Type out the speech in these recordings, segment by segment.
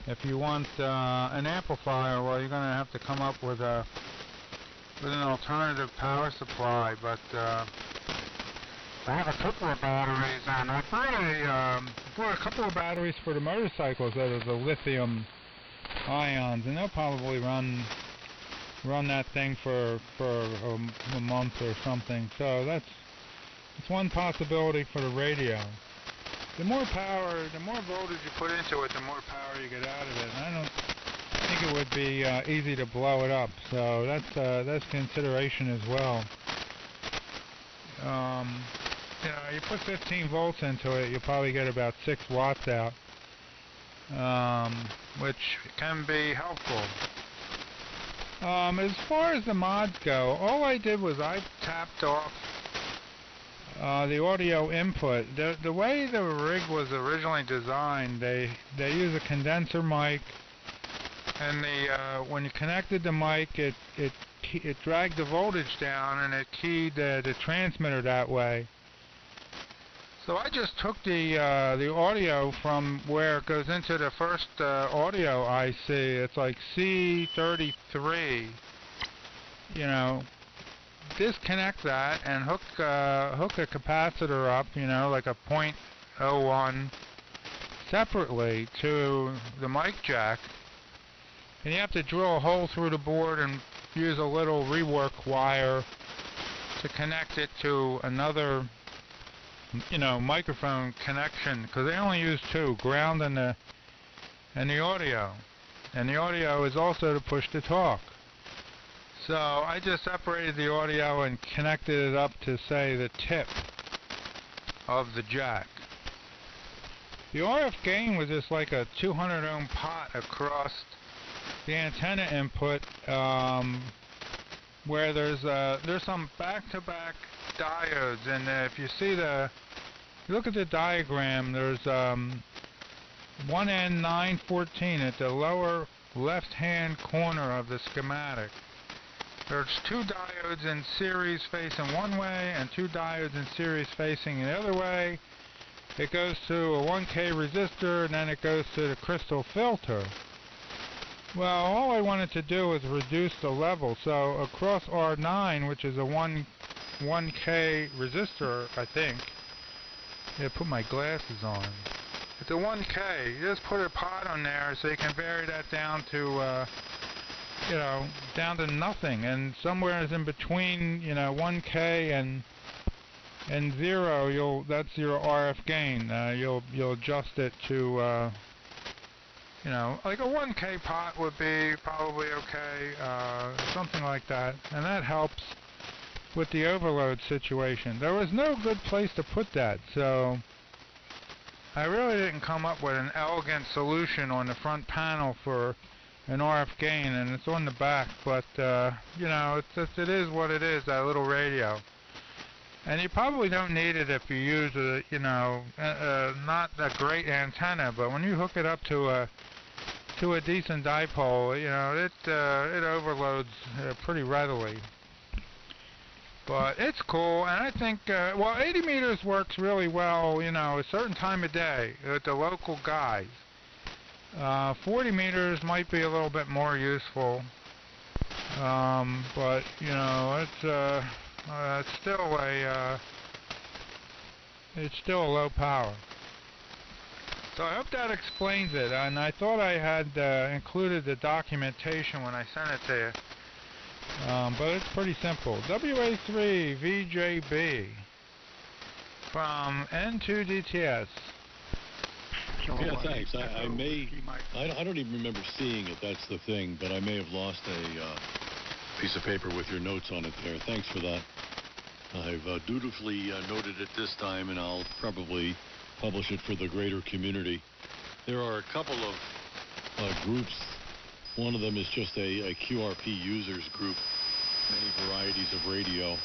If you want an amplifier, well, you're going to have to come up with an alternative power supply. But I have a couple of batteries, and I bought a couple of batteries for the motorcycles that are the lithium ions, and they'll probably run that thing for a month or something. So that's one possibility for the radio. The more power, the more voltage you put into it, the more power you get out of it. And I don't think it would be easy to blow it up. So that's consideration as well. You know, you put 15 volts into it, you'll probably get about 6 watts out, which can be helpful. As far as the mods go, all I did was I tapped off the audio input. The way the rig was originally designed, they use a condenser mic, and when you connected the mic, it dragged the voltage down, and it keyed the transmitter that way. So I just took the audio from where it goes into the first audio IC. It's like C33. You know, disconnect that and hook a capacitor up, you know, like a 0.01 separately to the mic jack. And you have to drill a hole through the board and use a little rework wire to connect it to another, you know, microphone connection, because they only use 2, ground and the audio. And the audio is also to push to talk. So I just separated the audio and connected it up to, say, the tip of the jack. The RF gain was just like a 200 ohm pot across the antenna input, where there's some back-to-back diodes, and if you see look at the diagram, there's 1N914 at the lower left-hand corner of the schematic. There's 2 diodes in series facing one way and 2 diodes in series facing the other way. It goes to a 1K resistor, and then it goes to the crystal filter. Well, all I wanted to do was reduce the level. So across R9, which is a 1K resistor, I think. Yeah, put my glasses on. It's a 1K. You just put a pot on there so you can vary that down to you know, down to nothing, and somewhere in between, you know, 1K and 0, that's your RF gain. You'll adjust it to, you know, like a 1K pot would be probably okay, something like that, and that helps with the overload situation. There was no good place to put that, so I really didn't come up with an elegant solution on the front panel for an RF gain, and it's on the back, but you know, it is what it is, that little radio. And you probably don't need it if you use a, you know, not a great antenna, but when you hook it up to a decent dipole, you know, it overloads pretty readily. But it's cool, and I think, well, 80 meters works really well, you know, a certain time of day with the local guys. 40 meters might be a little bit more useful, but you know, it's still a low power. So I hope that explains it, and I thought I had included the documentation when I sent it to you, but it's pretty simple. WA3VJB from N2DTS. Yeah, thanks. I don't even remember seeing it, that's the thing, but I may have lost a piece of paper with your notes on it there. Thanks for that. I've dutifully noted it this time, and I'll probably publish it for the greater community. There are a couple of groups. One of them is just a QRP users group, many varieties of radio,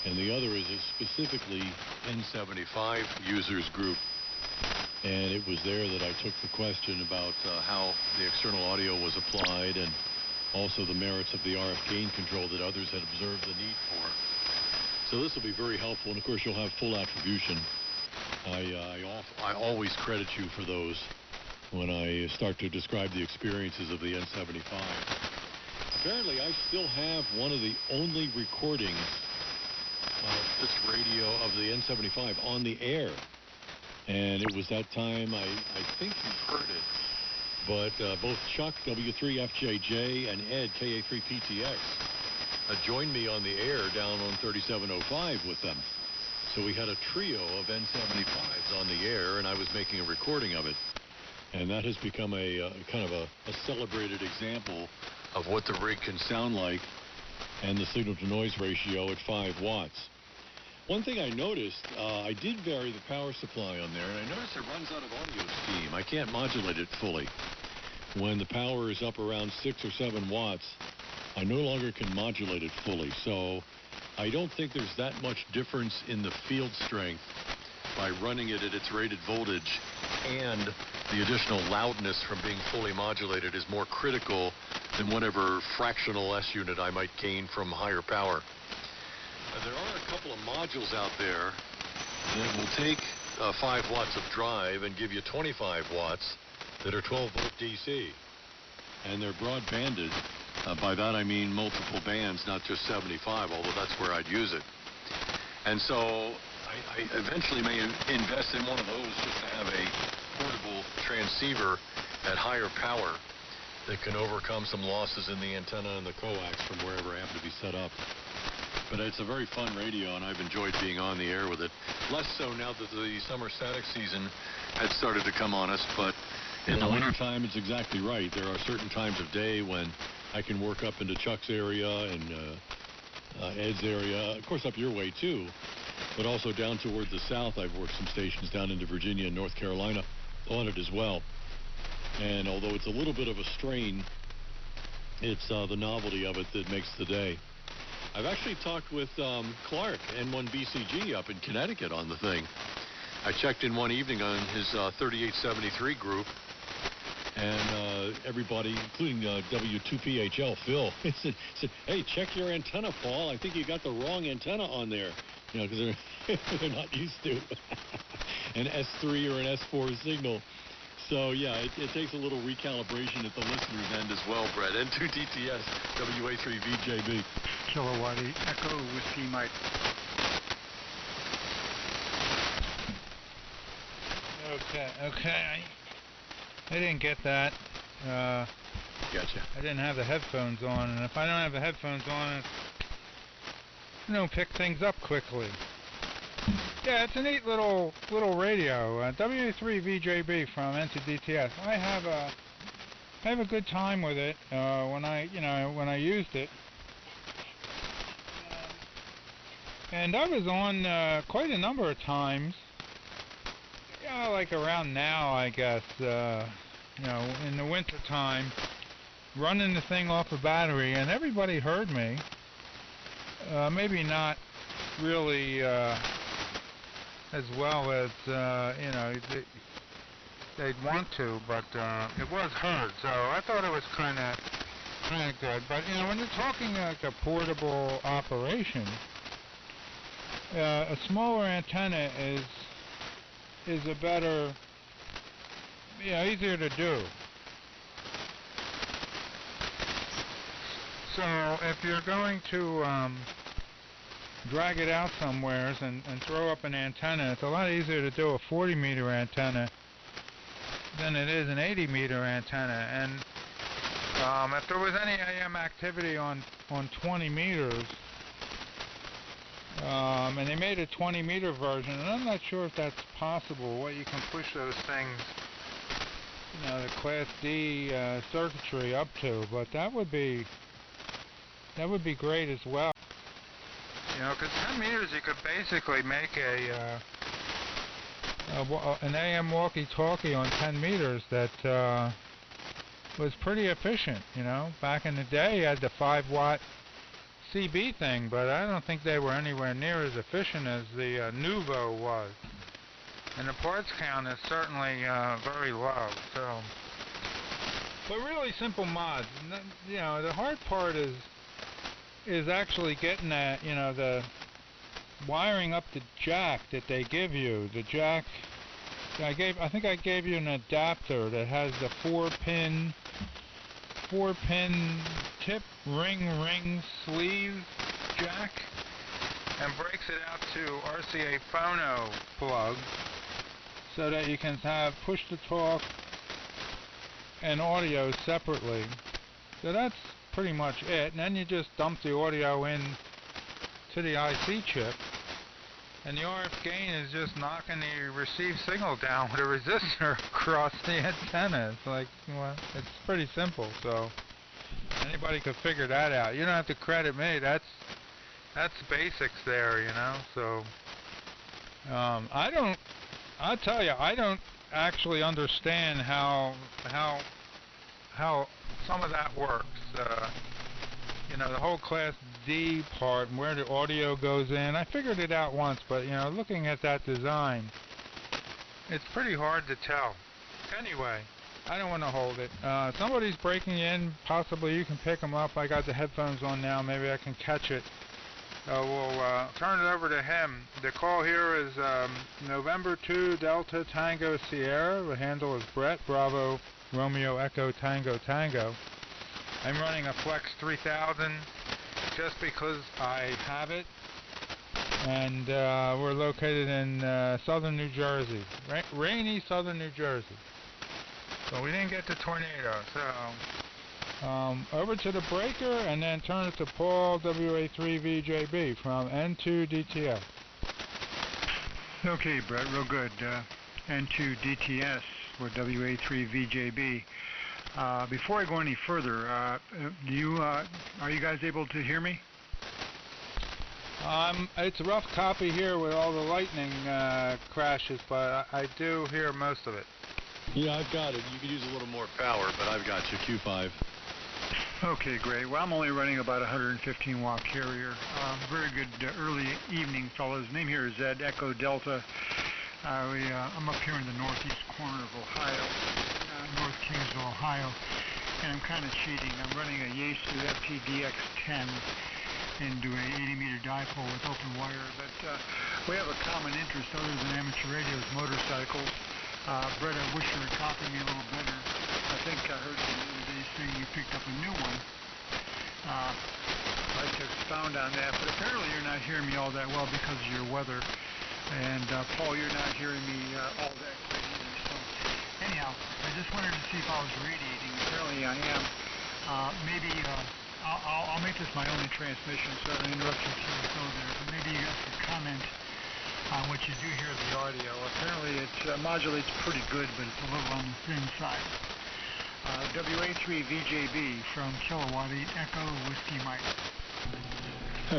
and the other is a specifically N75 users group. And it was there that I took the question about how the external audio was applied, and also the merits of the RF gain control that others had observed the need for. So this will be very helpful, and of course you'll have full attribution. I always credit you for those. when I start to describe the experiences of the N75. Apparently, I still have one of the only recordings of this radio of the N75 on the air. And it was that time, I think you've heard it, but both Chuck, W3FJJ, and Ed, KA3PTX, joined me on the air down on 3705 with them. So we had a trio of N75s on the air, and I was making a recording of it. And that has become a kind of a celebrated example of what the rig can sound like and the signal-to-noise ratio at 5 watts. One thing I noticed, I did vary the power supply on there, and I noticed it runs out of audio steam. I can't modulate it fully. When the power is up around 6 or 7 watts, I no longer can modulate it fully. So I don't think there's that much difference in the field strength by running it at its rated voltage, and the additional loudness from being fully modulated is more critical than whatever fractional S unit I might gain from higher power. There are a couple of modules out there that will take 5 watts of drive and give you 25 watts that are 12 volt DC. And they're broad banded. By that I mean multiple bands, not just 75, although that's where I'd use it. And so I eventually may invest in one of those just to have a portable transceiver at higher power that can overcome some losses in the antenna and the coax from wherever I happen to be set up. But it's a very fun radio, and I've enjoyed being on the air with it. Less so now that the summer static season had started to come on us, but in the wintertime, it's exactly right. There are certain times of day when I can work up into Chuck's area and Ed's area, of course up your way too, but also down toward the south. I've worked some stations down into Virginia and North Carolina on it as well. And although it's a little bit of a strain, it's the novelty of it that makes the day. I've actually talked with Clark, N1BCG, up in Connecticut on the thing. I checked in one evening on his 3873 group, and everybody, including W2PHL, Phil, said, hey, check your antenna, Paul. I think you got the wrong antenna on there. You know, because they're not used to an S3 or an S4 signal. So, yeah, it takes a little recalibration at the listener's end as well, Brett. N2DTS, WA3VJB. Kilowatt Echo Whiskey Mike. Okay. I didn't get that. Gotcha. I didn't have the headphones on, and if I don't have the headphones on, I don't pick things up quickly. Yeah, it's a neat little radio. W3VJB from N2DTS. I have a good time with it when I used it. And I was on quite a number of times. Yeah, like around now, I guess. In the winter time, running the thing off a battery, and everybody heard me. Maybe not really as well as they'd want to, but it was heard. So I thought it was kind of good. But when you're talking like a portable operation, a smaller antenna is a better, easier to do. So if you're going to drag it out somewhere and throw up an antenna, it's a lot easier to do a 40-meter antenna than it is an 80-meter antenna. And if there was any AM activity on 20 meters, and they made a 20-meter version, and I'm not sure if that's possible, what you can push those things, the Class D circuitry up to, but that would be great as well. Because 10 meters you could basically make an AM walkie-talkie on 10 meters that was pretty efficient. Back in the day, you had the 5-watt CB thing, but I don't think they were anywhere near as efficient as the Nouveau was. And the parts count is certainly very low. So, but really simple mods. The hard part is actually getting that, the wiring up the jack that they give you. The jack I think I gave you an adapter that has the four pin tip ring sleeve jack, and breaks it out to RCA phono plug, so that you can have push to talk and audio separately. So that's pretty much it. And then you just dump the audio in to the IC chip, and the RF gain is just knocking the received signal down with a resistor across the antenna. It's like, well, it's pretty simple. So anybody could figure that out. You don't have to credit me. That's basics there, you know. So I'll tell you, I don't actually understand how some of that works. You know, the whole Class D part and where the audio goes in. I figured it out once, but you know, looking at that design, it's pretty hard to tell. Anyway, I don't want to hold it. Somebody's breaking in. Possibly you can pick them up. I got the headphones on now. Maybe I can catch it. We'll turn it over to him. The call here is November 2 Delta Tango Sierra. The handle is Brett, Bravo Romeo Echo Tango Tango. I'm running a Flex 3000 just because I have it, and we're located in southern New Jersey, rainy southern New Jersey. So we didn't get the tornado. So over to the breaker, and then turn it to Paul WA3VJB from N2DTS. Okay, Brett, real good. N2DTS for WA3VJB. Before I go any further, are you guys able to hear me? It's a rough copy here with all the lightning crashes, but I do hear most of it. Yeah, I've got it. You could use a little more power, but I've got you. Q5. Okay, great. Well, I'm only running about 115 watt carrier. Very good early evening, fellas. Name here is Ed, Echo Delta. I'm up here in the northeast corner of Ohio, North Kingsville, Ohio, and I'm kind of cheating. I'm running a Yaesu FTDX10 into a 80-meter dipole with open wire, but we have a common interest other than amateur radios, motorcycles. Brett, I wish you would copy me a little better. I think I heard you the other day saying you picked up a new one. I'd like to expound on that, but apparently you're not hearing me all that well because of your weather. And Paul, you're not hearing me all that great either. So anyhow, I just wanted to see if I was radiating. Apparently I am. Maybe I'll make this my only transmission, so I don't interrupt you until you go there. But maybe you guys could comment on what you do hear the audio. Apparently it modulates pretty good, but it's a little on the thin side. WA3VJB from Kilowatt 8 Echo Whiskey Mike.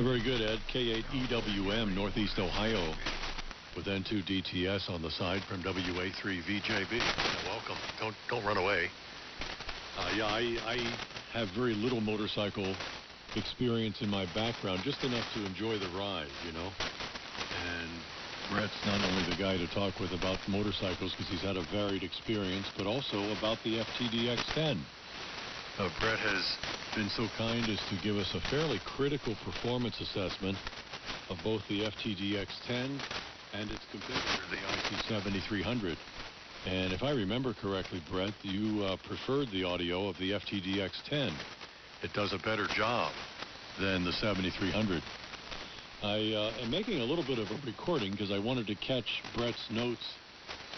Very good, Ed. K8EWM, Northeast Ohio, with N2DTS on the side from WA3VJB. Welcome. Don't run away. Yeah, I have very little motorcycle experience in my background, just enough to enjoy the ride, you know. And Brett's not only the guy to talk with about motorcycles because he's had a varied experience, but also about the FTDX10. Brett has been so kind as to give us a fairly critical performance assessment of both the FTDX10 and its competitor, the IC7300. And if I remember correctly, Brett, you preferred the audio of the FTDX10. It does a better job than the 7300. I am making a little bit of a recording because I wanted to catch Brett's notes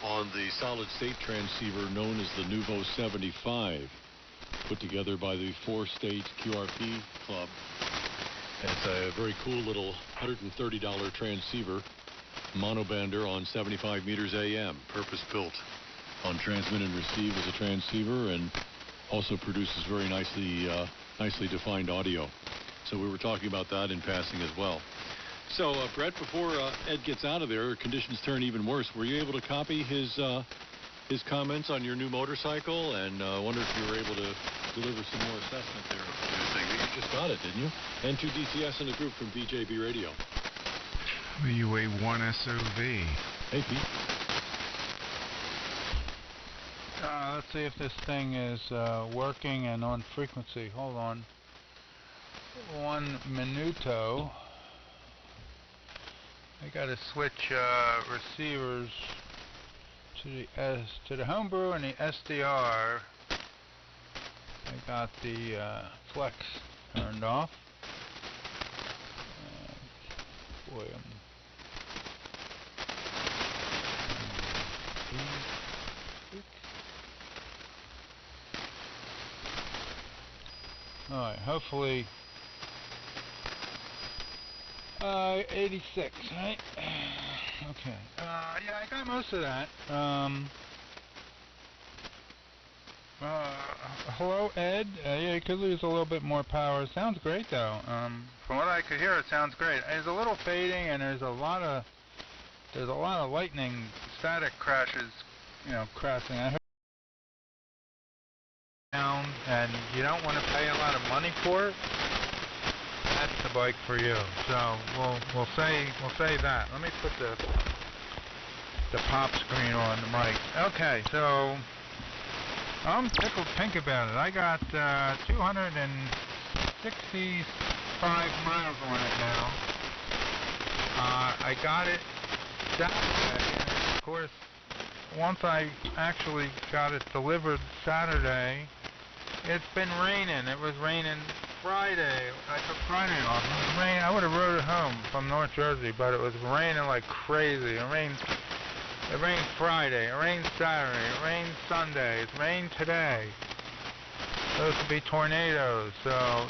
on the solid-state transceiver known as the Nouveau 75, put together by the 4-state QRP Club. It's a very cool little $130 transceiver, monobander on 75 meters AM, purpose-built on transmit and receive as a transceiver, and also produces very nicely defined audio. So we were talking about that in passing as well. So, Brett, before Ed gets out of there, conditions turn even worse. Were you able to copy his comments on your new motorcycle? And I wonder if you were able to deliver some more assessment there. You just got it, didn't you? N2DTS in the group from VJB Radio. WA1SOV. Hey, Pete. Let's see if this thing is working and on frequency. Hold on. 1 minuto. I gotta switch receivers to the homebrew and the SDR. I got the Flex turned off. Boy, alright, hopefully 86, right? Okay. Yeah, I got most of that. Hello, Ed. Yeah, you could lose a little bit more power. Sounds great, though. From what I could hear, it sounds great. There's a little fading, and there's a lot of lightning static crashes, crashing. I heard sound, and you don't want to pay a lot of money for it. That's the bike for you. So we'll say that. Let me put the pop screen on the mic. Okay, so I'm tickled pink about it. I got 265 miles on it now. I got it Saturday, and of course, once I actually got it delivered Saturday, it's been raining. It was raining Friday. I took Friday off. It was raining. I would have rode it home from North Jersey, but it was raining like crazy. It rained Friday. It rained Saturday. It rained Sunday. It's rained today. Those could be tornadoes. So,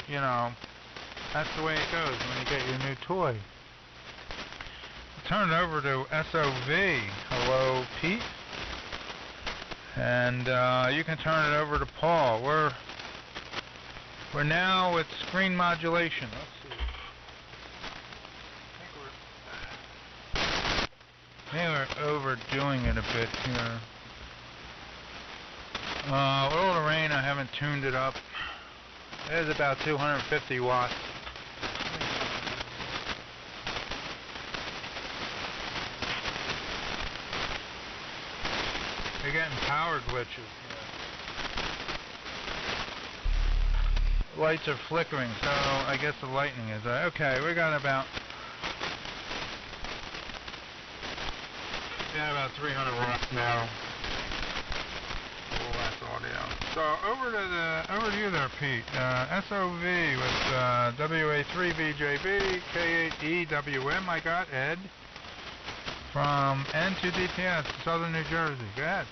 that's the way it goes when you get your new toy. Turn it over to SOV. Hello, Pete. And you can turn it over to Paul. We're now with screen modulation. Let's see. I think we're overdoing it a bit here. With all the rain, I haven't tuned it up. It is about 250 watts. You're getting power glitches here. Lights are flickering, so I guess the lightning is okay. We got about 300 watts now. Full less audio. So over to you there, Pete. SOV with WA3VJB K8EWM. I got Ed from N2DTS, Southern New Jersey. Go ahead.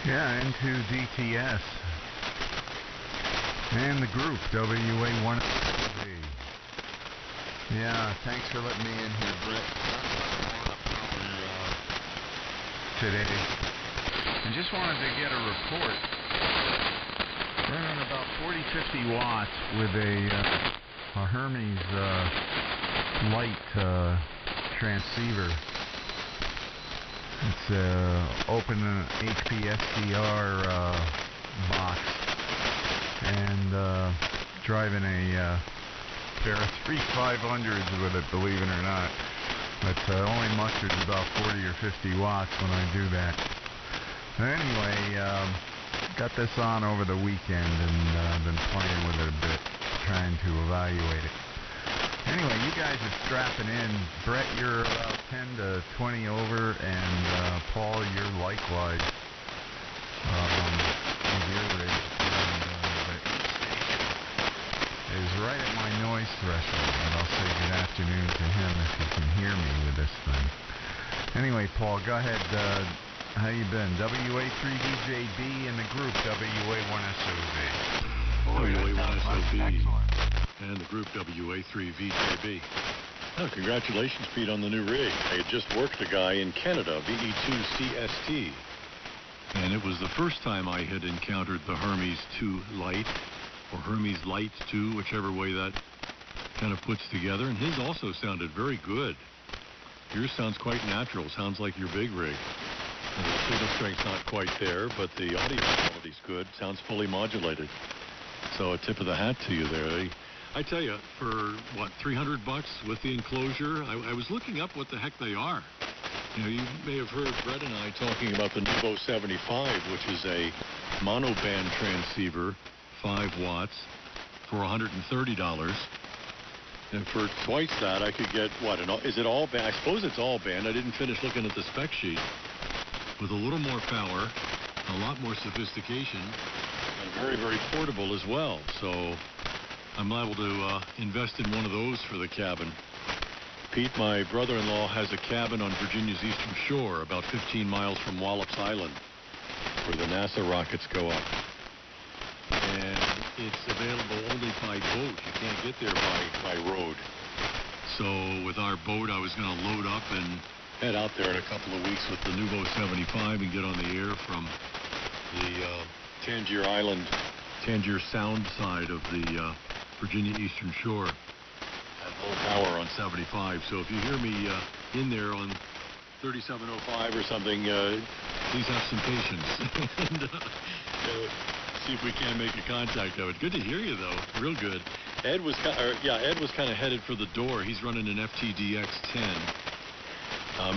Yeah, N2DTS. And the group, WA1SOV. Yeah, thanks for letting me in here, Brett. Today. I just wanted to get a report. Running about 40-50 watts with a Hermes light transceiver. It's open HPSDR box, and driving a pair of 3500s with it, believe it or not. But only musters about 40 or 50 watts when I do that. Anyway, got this on over the weekend and been playing with it a bit, trying to evaluate it. Anyway, you guys are strapping in. Brett, you're about 10 to 20 over, and Paul, you're likewise with your rig. And the is right at my noise threshold, and I'll say good afternoon to him if he can hear me with this thing. Anyway, Paul, go ahead. How you been? WA3VJB and the group WA1SOV. WA1SOV and the group WA3VJB. Oh, congratulations, Pete, on the new rig. I had just worked a guy in Canada, VE2CST. And it was the first time I had encountered the Hermes 2 Lite, or Hermes Light 2, whichever way that kind of puts together. And his also sounded very good. Yours sounds quite natural. Sounds like your big rig. And the signal strength's not quite there, but the audio quality's good. Sounds fully modulated. So a tip of the hat to you there. I tell you, for what, $300 with the enclosure? I was looking up what the heck they are. You may have heard Brett and I talking about the Nouveau 75, which is a monoband transceiver, 5 watts, for $130. And for twice that, I could get, what, is it all band? I suppose it's all band. I didn't finish looking at the spec sheet. With a little more power, a lot more sophistication, and very, very portable as well. So I'm liable to invest in one of those for the cabin. Pete, my brother-in-law, has a cabin on Virginia's eastern shore, about 15 miles from Wallops Island, where the NASA rockets go up. And it's available only by boat. You can't get there by road. So with our boat, I was going to load up and head out there in a couple of weeks with the Nouveau 75 and get on the air from the Tangier Island, Tangier Sound side of the Virginia Eastern Shore at low power on 75. So if you hear me in there on 3705 or something, please have some patience and see if we can make a contact of it. Good to hear you, though. Real good. Ed was kind of headed for the door. He's running an FTDX10.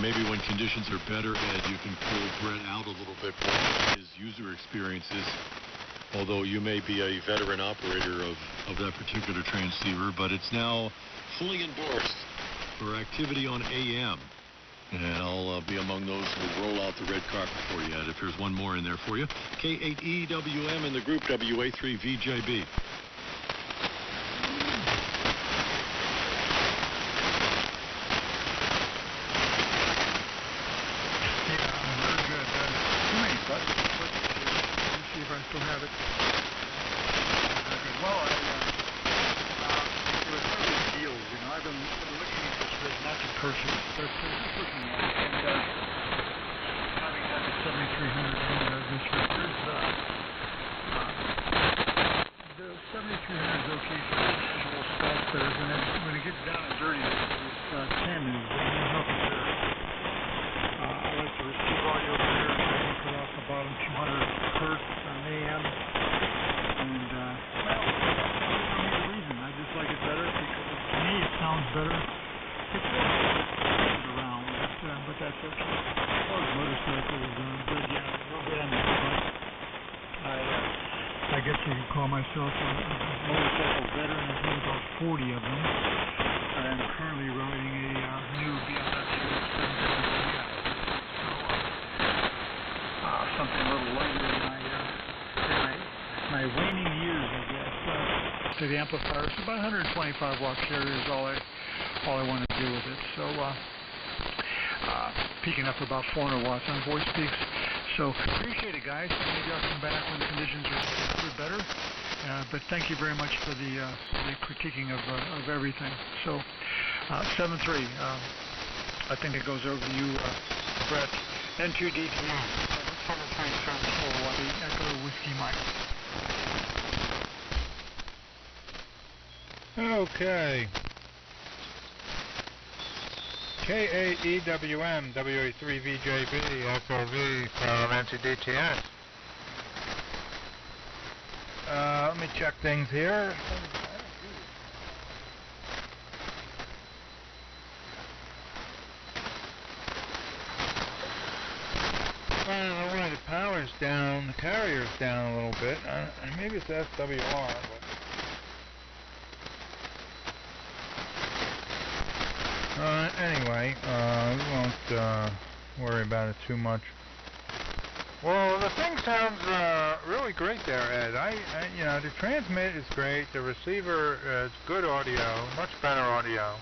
Maybe when conditions are better, Ed, you can pull Brett out a little bit more his user experiences. Although you may be a veteran operator of that particular transceiver, but it's now fully endorsed for activity on AM. And I'll be among those who roll out the red carpet for you, Ed, if there's one more in there for you. K8EWM in the group WA3VJB. I still have it. Well, it was one of these deals, you know. I've been looking at this rig, not to purchase, but just looking at it. And having had the 7300 this rig, the 7300 is okay for visual stuff, but when it gets down and dirty, this 10 is nothing there. I like to receive audio there, so I put off the bottom 200 hertz on AM, and well, there's no reason. I just like it better because to me it sounds better. It's around, but that's okay. As far as motorcycles, good, yeah, a little bit on the front. I guess you could call myself a motorcycle veteran. I've had about 40 of them. I'm currently riding a new BMX 777. Something a little lighter in my waning years, I guess. To the amplifier, it's about 125 watt carrier is all I want to do with it. So peaking up about 400 watts on voice peaks. So appreciate it, guys. Maybe I'll come back when the conditions are a little better. But thank you very much for the critiquing of everything. So 7.3. I think it goes over to you, Brett. N2DTM. 7.7 Echo Whiskey Mike. Okay. K8EWM WA3VJB FOV from NCDTS. Let me check things here. I don't know why the power's down, the carrier's down a little bit. Maybe it's SWR, but anyway, we won't worry about it too much. Well, the thing sounds really great there, Ed. You know, the transmit is great. The receiver is good audio, much better audio.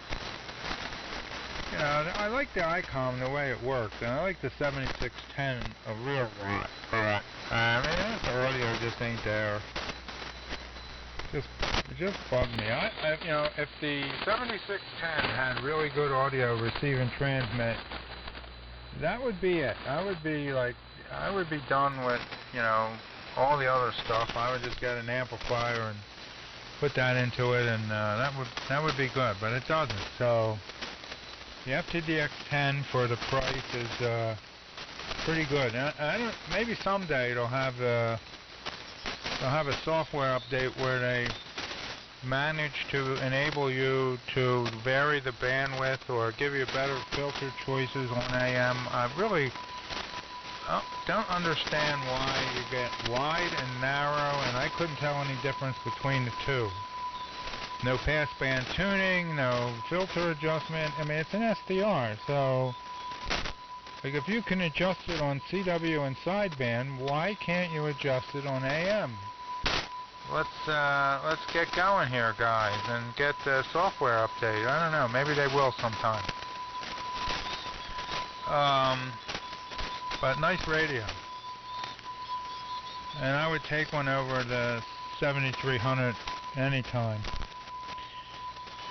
You know, I like the ICOM, the way it works, and I like the 7610 a real lot. But I mean, the audio just ain't there. It just bugged me. You know, if the 7610 had really good audio, receive and transmit, that would be it. I would be done with, you know, all the other stuff. I would just get an amplifier and put that into it, and that would be good. But it doesn't. So the FTDX10 for the price is pretty good. Maybe someday they'll have a software update where they manage to enable you to vary the bandwidth or give you better filter choices on AM. I really don't understand why you get wide and narrow, and I couldn't tell any difference between the two. no passband tuning, no filter adjustment. I mean, it's an SDR, so like if you can adjust it on CW and sideband, why can't you adjust it on AM? Let's get going here, guys, and get the software update. I don't know, maybe they will sometime. But nice radio. And I would take one over the 7300 anytime.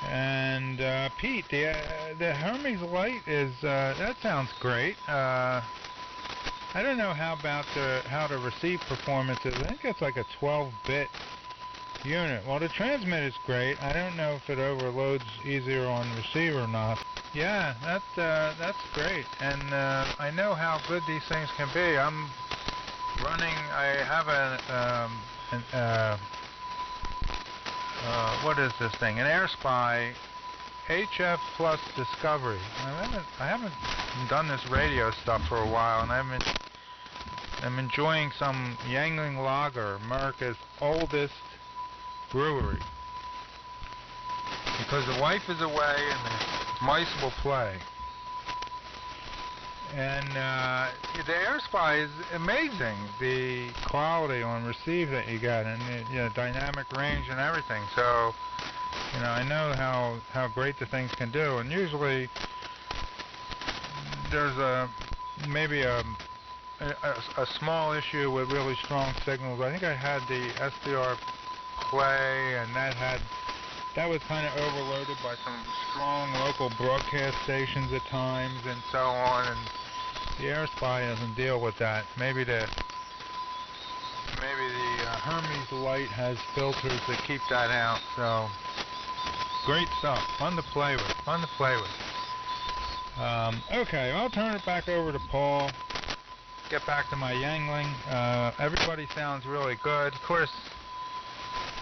And Pete, the Hermes light is that sounds great. I don't know how the receive performance is. I think it's like a 12-bit unit. Well, the transmit is great. I don't know if it overloads easier on receive or not. Yeah, that's great. And I know how good these things can be. I'm running. I have what is this thing? An AirSpy HF Plus Discovery. I haven't done this radio stuff for a while, and I'm enjoying some Yangling Lager, America's oldest brewery, because the wife is away and the mice will play. And the AirSpy is amazing, the quality on receive that you got, and the dynamic range and everything. So, I know how great the things can do. And usually there's maybe a small issue with really strong signals. I think I had the SDR play, and that was kind of overloaded by some strong local broadcast stations at times and so on, and the AirSpy doesn't deal with that. Maybe the Hermes light has filters that keep that out. So great stuff, fun to play with. Okay, I'll turn it back over to Paul. Get back to my Yangling. Everybody sounds really good. Of course,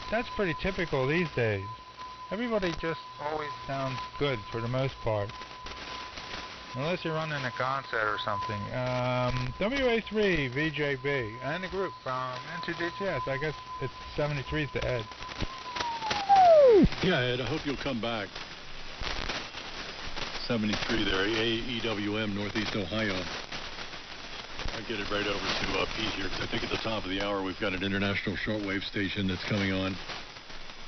that's pretty typical these days. Everybody just always sounds good for the most part. Unless you're running a concert or something. WA3 VJB and the group from N2DTS. I guess it's 73's to Ed. Yeah, Ed, I hope you'll come back. 73 there, AEWM, Northeast Ohio. I'll get it right over to Pete here, because I think at the top of the hour we've got an international shortwave station that's coming on.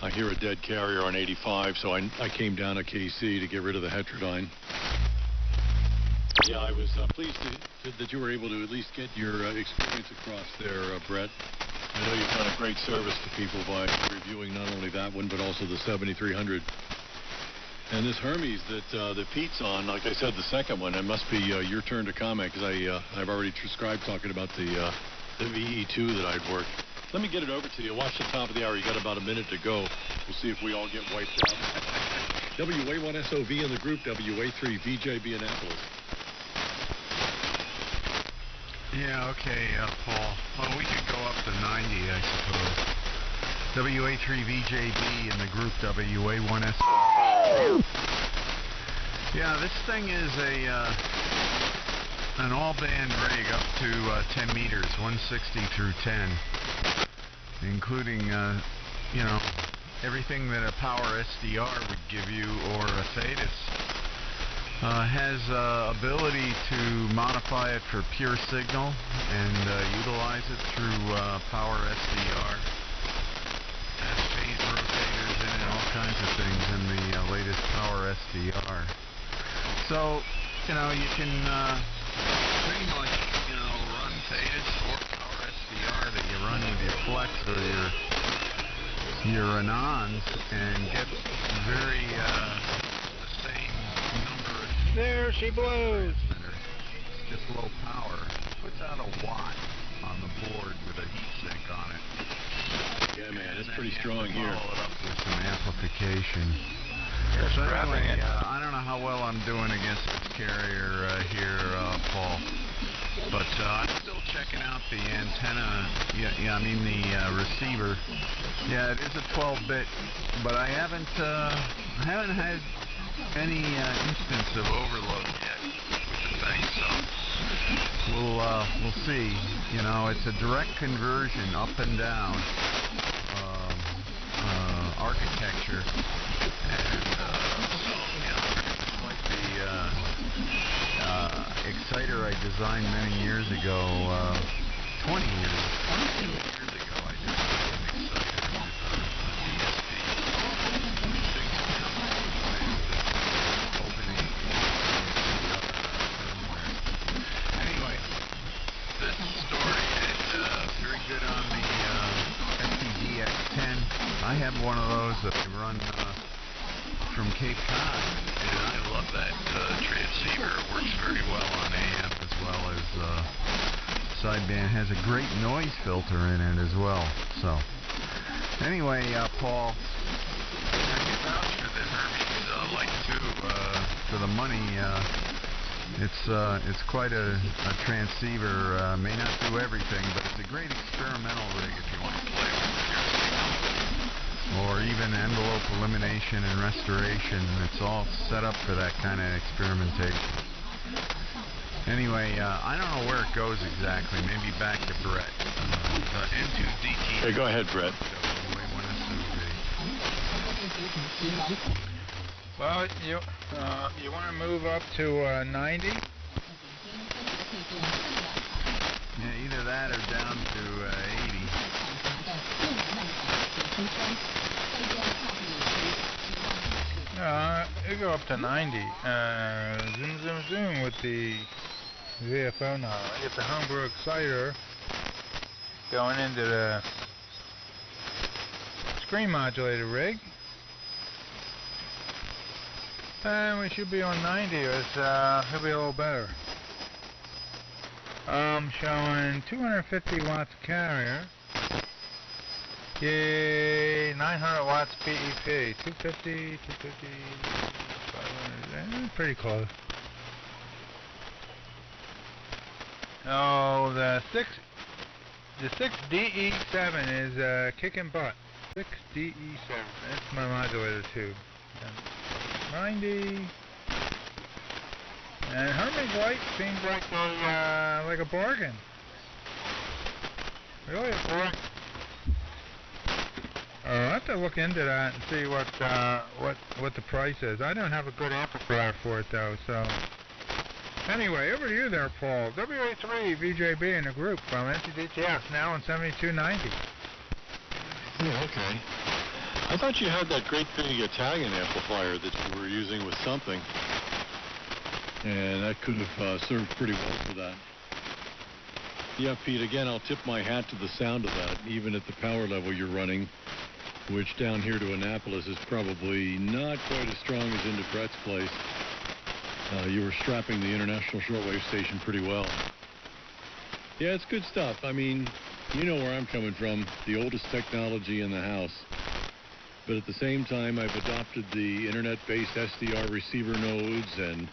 I hear a dead carrier on 85, so I came down to KC to get rid of the Heterodyne. Yeah, I was pleased that you were able to at least get your experience across there, Brett. I know you've done a great service to people by reviewing not only that one, but also the 7300. And this Hermes that Pete's on, like I said, the second one, it must be your turn to comment, because I've already transcribed talking about the VE2 that I'd worked. Let me get it over to you. Watch the top of the hour. You got about a minute to go. We'll see if we all get wiped out. WA1SOV in the group, WA3 VJB Annapolis. Yeah, okay, Paul. Well, we could go up to 90, I suppose. WA3 VJB in the group, WA1SOV. Yeah, this thing is an all-band rig up to 10 meters, 160 through 10, including, everything that a power SDR would give you, or a Thetis. Has ability to modify it for pure signal and utilize it through power SDR. Has phase rotators in it, all kinds of things in the latest power SDR. So, you can pretty much, run Thetis or power SDR that you run with your Flex or your Anons, and get very the same number. There she blows. It's just low power. Puts out a watt on the board with a heatsink on it. Yeah, man, it's pretty strong here. Follow it up with some amplification. So anyway, I don't know how well I'm doing against this carrier here, Paul. But I'm still checking out the antenna. I mean the receiver. Yeah, it is a 12-bit, but I haven't had any instance of overload yet with the thing. So we'll see. It's a direct conversion up and down architecture. And so, like the exciter I designed many years ago, 22 years ago, I designed an exciter with DSP. Anyway, this story is very good on the FTDX10. I have one of those that I run from Cape Cod, and I love that transceiver. It works very well on AM as well as sideband. Has a great noise filter in it as well. So, anyway, Paul, I can vouch for the Hermes Light 2 for the money. It's quite a transceiver. May not do everything, but it's a great experimental rig if you want to play with your signal, or even envelope elimination and restoration. It's all set up for that kind of experimentation. Anyway, I don't know where it goes exactly. Maybe back to Brett. The N2DT. Hey, go ahead, Brett. Well, you want to move up to 90? Yeah, either that or down to 80. You go up to 90. Zoom, zoom, zoom with the VFO now. I get the homebrew exciter going into the screen modulator rig. And we should be on 90. It'll be a little better. I'm showing 250 watts carrier. Yay, 900 watts PEP. 250, 500. Pretty close. Oh, the 6DE7 is kicking butt. 6DE7. That's my modulator tube. 90. And Hermes Light seems like a bargain. Really a bargain. I'll have to look into that and see what the price is. I don't have a good amplifier for it though. So anyway, over to you there, Paul. WA3 VJB in the group from FTDX10 now on 7290. Yeah, okay. I thought you had that great big Italian amplifier that you were using with something, and that could have served pretty well for that. Yeah, Pete, again, I'll tip my hat to the sound of that, even at the power level you're running, which down here to Annapolis is probably not quite as strong as into Brett's place. You were strapping the international shortwave station pretty well. Yeah, it's good stuff. I mean, you know where I'm coming from, the oldest technology in the house. But at the same time, I've adopted the internet-based SDR receiver nodes, and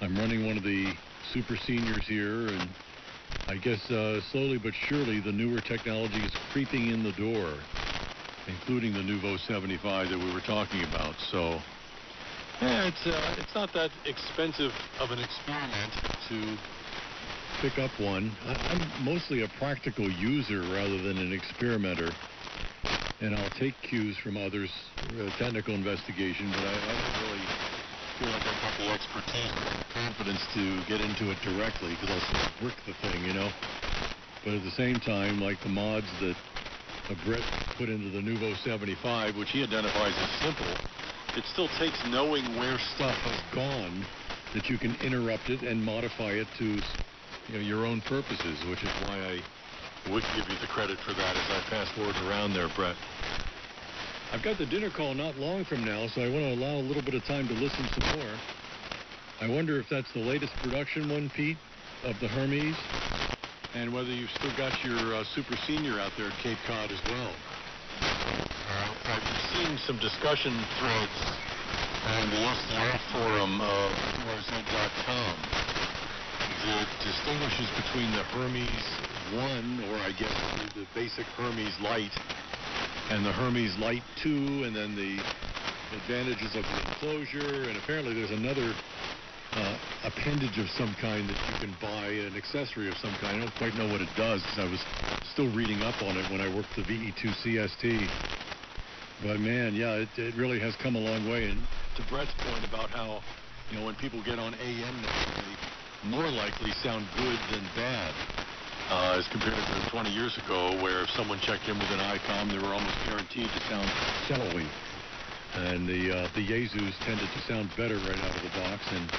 I'm running one of the super seniors here, and I guess slowly but surely the newer technology is creeping in the door, including the Nouveau 75 that we were talking about. So, yeah, it's not that expensive of an experiment to pick up one. I'm mostly a practical user rather than an experimenter. And I'll take cues from others, technical investigation, but I don't really feel like I've got the expertise or confidence to get into it directly, because I'll sort of brick the thing, you know. But at the same time, like the mods that Brett put into the Nouveau 75, which he identifies as simple, it still takes knowing where stuff has gone that you can interrupt it and modify it to your own purposes, which is why I would give you the credit for that as I pass word around there, Brett. I've got the dinner call not long from now, so I want to allow a little bit of time to listen some more. I wonder if that's the latest production one, Pete, of the Hermes, and whether you've still got your Super Senior out there at Cape Cod as well. I've seen some discussion threads on the SDR forum of RZ.com that distinguishes between the Hermes 1, or I guess the basic Hermes Light, and the Hermes Light 2, and then the advantages of the enclosure, and apparently there's another appendage of some kind that you can buy, an accessory of some kind. I don't quite know what it does, because I was still reading up on it when I worked the VE2 CST. But man, yeah, it really has come a long way. And to Brett's point about how, when people get on AM now, they more likely sound good than bad, as compared to 20 years ago, where if someone checked in with an ICOM, they were almost guaranteed to sound cello-y. And the Yezus tended to sound better right out of the box, and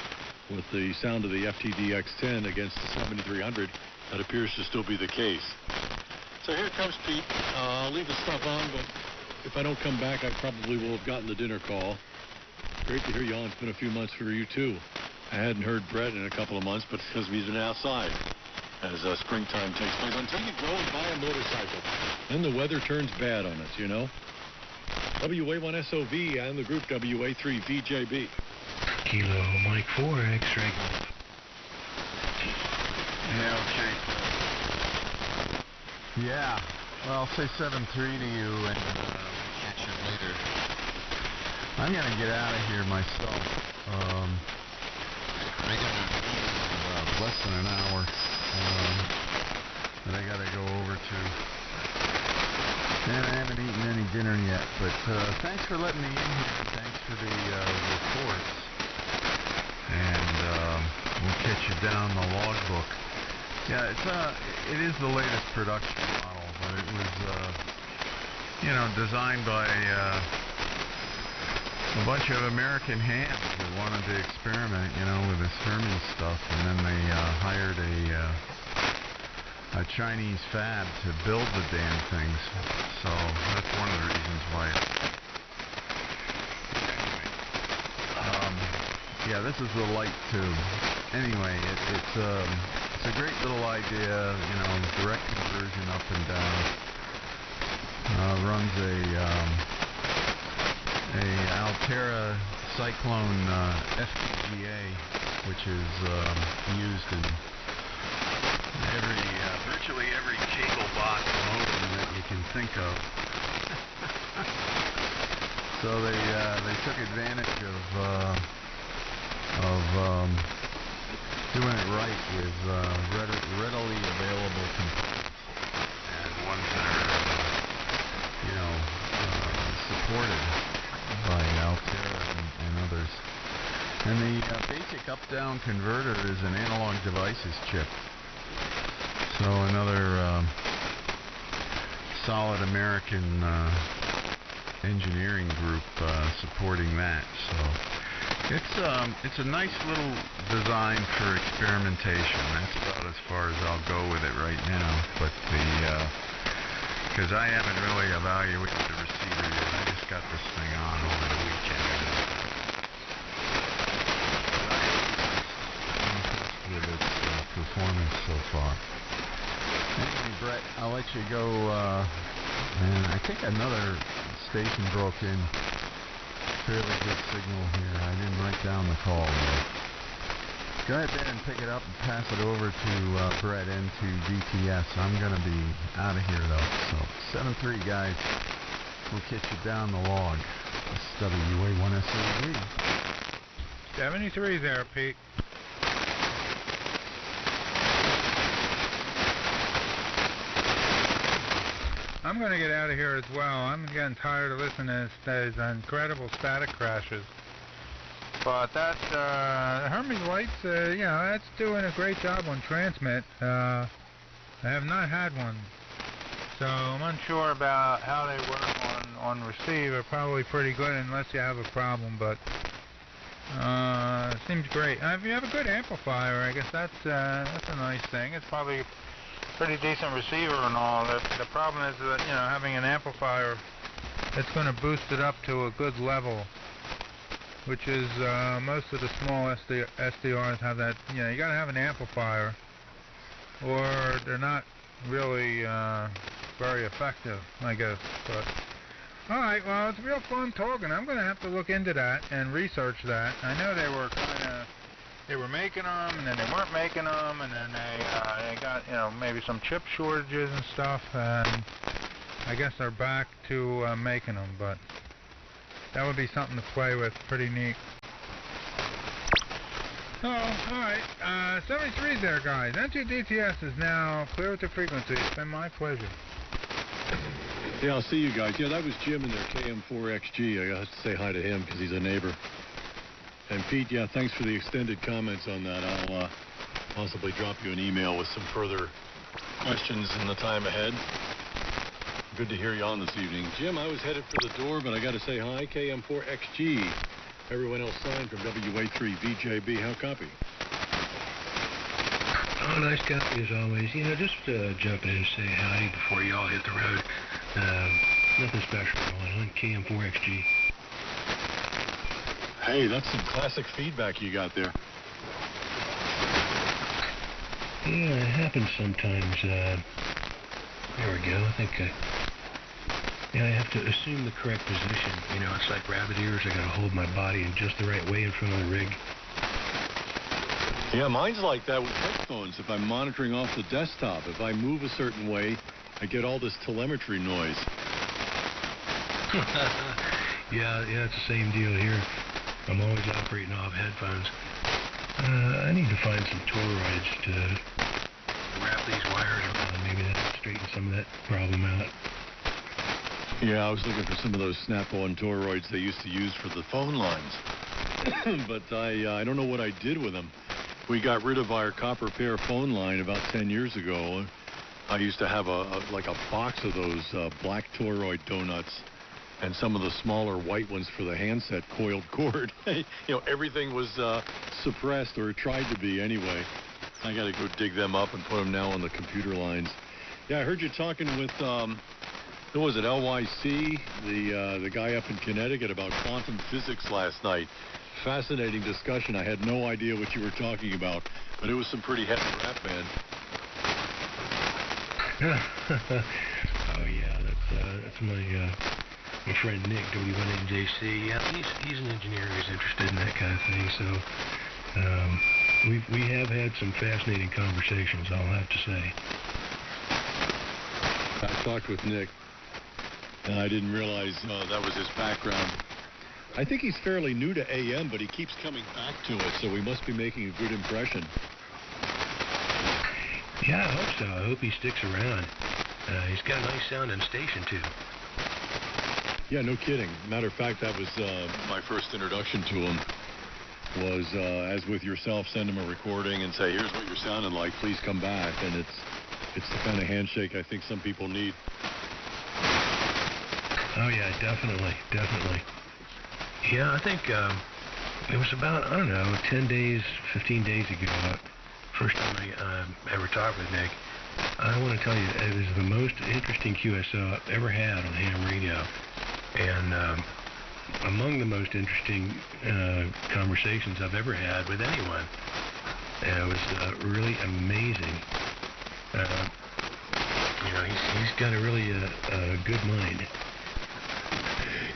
with the sound of the FTDX10 against the 7300, that appears to still be the case. So here comes Pete. I'll leave the stuff on, but if I don't come back, I probably will have gotten the dinner call. Great to hear you on. It's been a few months for you, too. I hadn't heard Brett in a couple of months, but it's because he's been outside as springtime takes place. Until you go and buy a motorcycle, then the weather turns bad on us, WA1SOV and the group WA3VJB. Kilo Mike 4 X-ray. Yeah, okay. Yeah, well, I'll say 7-3 to you, and Catch you later. I'm going to get out of here myself. I got about less than an hour that I got to go over to. And I haven't eaten any dinner yet, but thanks for letting me in here. Thanks for the reports. And we'll catch you down the logbook. Yeah, it is the latest production model, but it was, designed by a bunch of American hands that wanted to experiment, with this Hermes stuff, and then they hired a Chinese fab to build the damn things. So that's one of the reasons why. Yeah, this is the light tube. Anyway, it's a great little idea, direct conversion up and down. Runs a Altera Cyclone FPGA, which is used in virtually every cable box modem that you can think of. So they took advantage of doing it right with readily available components and ones that are supported by Altera and others. And the basic up-down converter is an analog devices chip. So another solid American engineering group supporting that. So it's a nice little design for experimentation. That's about as far as I'll go with it right now. But because I haven't really evaluated the receiver yet. I just got this thing on over the weekend. I'm impressed with its performance so far. Anyway, Brett, I'll let you go. And I think another station broke in. Fairly good signal here. I didn't write down the call though. Go ahead there and pick it up and pass it over to Brett into DTS. I'm going to be out of here though. So 7-3 guys. We'll catch you down the log. This is WA1SOV. 73 there, Pete. I'm going to get out of here as well. I'm getting tired of listening to these incredible static crashes. But that Hermes lights, that's doing a great job on transmit. I have not had one, so I'm unsure about how they work on receive. They're probably pretty good unless you have a problem, but it seems great. If you have a good amplifier, I guess that's a nice thing. It's probably pretty decent receiver and all. The problem is that having an amplifier that's going to boost it up to a good level, which is most of the small SDRs have that. You got to have an amplifier, or they're not really very effective, I guess. But all right, well, it's real fun talking. I'm going to have to look into that and research that. I know they were making them, and then they weren't making them, and then they got maybe some chip shortages and stuff, and I guess they're back to making them, but that would be something to play with. Pretty neat. Oh, alright, 73's there, guys. N2DTS is now clear with the frequency. It's been my pleasure. Yeah, I'll see you guys. Yeah, that was Jim in their KM4XG. I got to say hi to him because he's a neighbor. And Pete, yeah, thanks for the extended comments on that. I'll possibly drop you an email with some further questions in the time ahead. Good to hear you on this evening. Jim, I was headed for the door, but I got to say hi, KM4XG. Everyone else signed from WA3VJB. How copy? Oh, nice copy as always. You know, just jumping in to say howdy before you all hit the road. Nothing special going on. KM4XG. Hey, that's some classic feedback you got there. Yeah, it happens sometimes. There we go. I think I have to assume the correct position. You know, it's like rabbit ears. I got to hold my body in just the right way in front of the rig. Yeah, mine's like that with headphones. If I'm monitoring off the desktop, if I move a certain way, I get all this telemetry noise. Yeah, it's the same deal here. I'm always operating off headphones. I need to find some toroids to wrap these wires around. Maybe that'll straighten some of that problem out. Yeah, I was looking for some of those snap-on toroids they used to use for the phone lines. But I don't know what I did with them. We got rid of our copper pair phone line about 10 years ago. I used to have a box of those black toroid donuts and some of the smaller white ones for the handset coiled cord. You know, everything was suppressed, or tried to be anyway. I got to go dig them up and put them now on the computer lines. Yeah, I heard you talking with, who was it, LYC, the guy up in Connecticut about quantum physics last night. Fascinating discussion. I had no idea what you were talking about, but it was some pretty heavy rap, man. Oh yeah, that's my friend Nick, W1NJC. Yeah, he's an engineer who's interested in that kind of thing. So we have had some fascinating conversations, I'll have to say. I talked with Nick, and I didn't realize that was his background. I think he's fairly new to AM, but he keeps coming back to it, so we must be making a good impression. Yeah, I hope so. I hope he sticks around. He's got a nice sounding station, too. Yeah, no kidding. Matter of fact, that was my first introduction to him. Was, as with yourself, send him a recording and say, here's what you're sounding like, please come back. And it's the kind of handshake I think some people need. Oh, yeah, definitely. Yeah, I think it was about, 10 days, 15 days ago, first time I ever talked with Nick. I want to tell you, it was the most interesting QSO I've ever had on ham radio. And among the most interesting conversations I've ever had with anyone. It was really amazing. He's got a really good mind.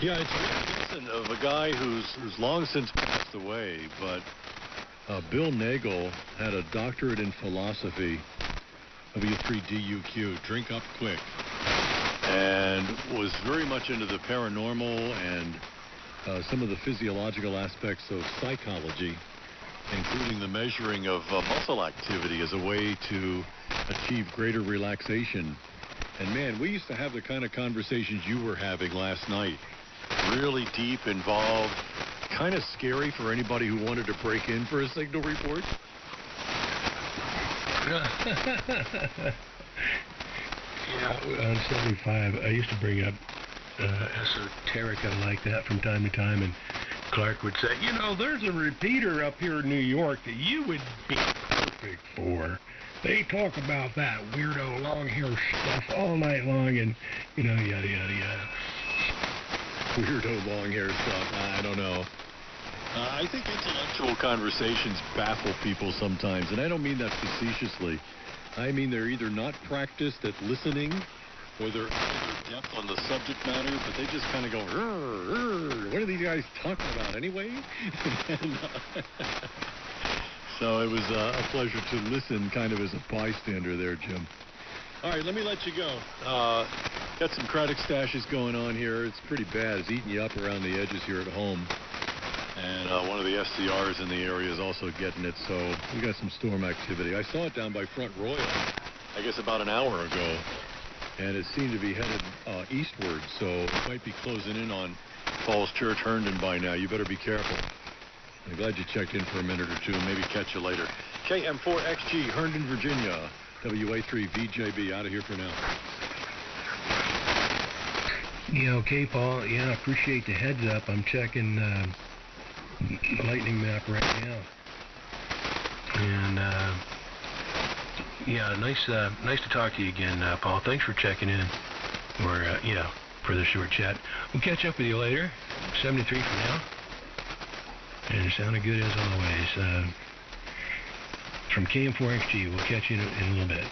Yeah, it's reminiscent of a guy who's long since passed away, but Bill Nagel had a doctorate in philosophy, W3DUQ, drink up quick, and was very much into the paranormal and some of the physiological aspects of psychology, including the measuring of muscle activity as a way to achieve greater relaxation. And man, we used to have the kind of conversations you were having last night. Really deep, involved, kind of scary for anybody who wanted to break in for a signal report. Yeah, on 75, I used to bring up esoterica like that from time to time, and Clark would say, there's a repeater up here in New York that you would be perfect for. They talk about that weirdo long hair stuff all night long, and, yada, yada, yada. Weirdo long hair stuff. I don't know. I think intellectual conversations baffle people sometimes, and I don't mean that facetiously. I mean they're either not practiced at listening, or they're out of their depth on the subject matter, but they just kind of go, what are these guys talking about anyway? So it was a pleasure to listen kind of as a bystander there, Jim. All right, let me let you go. Got some Craddock stashes going on here. It's pretty bad. It's eating you up around the edges here at home. And one of the SCRs in the area is also getting it, so we got some storm activity. I saw it down by Front Royal, I guess about an hour ago. and it seemed to be headed eastward, so it might be closing in on Falls Church, Herndon by now. You better be careful. I'm glad you checked in for a minute or two. Maybe catch you later. KM4XG, Herndon, Virginia. WA3VJB, out of here for now. Yeah, okay, Paul. Yeah, I appreciate the heads up. I'm checking lightning map right now. And, yeah, nice to talk to you again, Paul. Thanks for checking in, or, for the short chat. We'll catch up with you later. 73 for now. And it sounded good as always. From KM4XG, we'll catch you in a little bit.